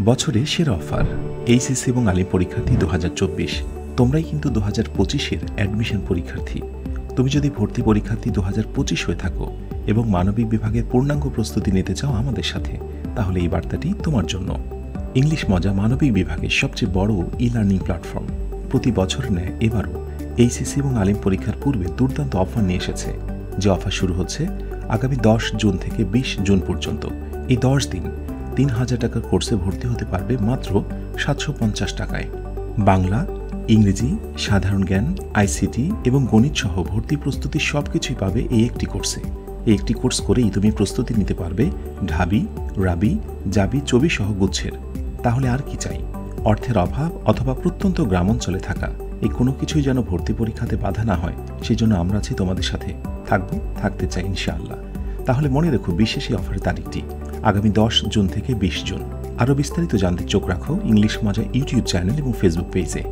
বছরে সেরা offer HSC এবং আলিম পরীক্ষার্থী 2024। তোমরাই কিন্তু 2025-এর অ্যাডমিশন পরীক্ষার্থী। তুমি যদি ভর্তি পরীক্ষার্থী 2025 হয়ে থাকো এবং মানবিক বিভাগের পূর্ণাঙ্গ প্রস্তুতি নিতে চাও আমাদের সাথে, তাহলে এই বার্তাটি তোমার জন্য। ইংলিশ মজা মানবিক বিভাগের সবচেয়ে বড় ই-লার্নিং প্ল্যাটফর্ম প্রতি বছর নেয় এবারও এইচএসসি এবং আলিম পরীক্ষার পূর্বে দুর্দান্ত অফার নিয়ে এসেছে। যে অফার শুরু হচ্ছে আগামী 10 জুন থেকে 20 জুন পর্যন্ত। এই 10 দিন 3000 টাকার কোর্সে ভর্তি হতে পারবে মাত্র 750 টাকায়। বাংলা, ইংরেজি, সাধারণ জ্ঞান, আইসিটি এবং গণিত সহ ভর্তি প্রস্তুতি সবকিছুই পাবে এই একটি কোর্সে। এই একটি কোর্স করেই তুমি প্রস্তুতি নিতে পারবে ঢাবি, রাবি, জাবি, চবি সহ গুচ্ছের। তাহলে আর কি চাই? অর্থের অভাব অথবা প্রত্যন্ত গ্রামাঞ্চলে থাকা এই কোনো কিছুই যেন ভর্তি পরীক্ষাতে বাধা না হয়, সেই জন্য আমরা আছি তোমাদের সাথে। থাকতে চাই ইনশাআল্লাহ। তাহলে মনে রেখো বিশেষ এই অফারের তারিখটি আগামী 10 জুন থেকে 20 জুন। আরও বিস্তারিত জানতে চোখ রাখো ইংলিশ মজা ইউটিউব চ্যানেল এবং ফেসবুক পেজে।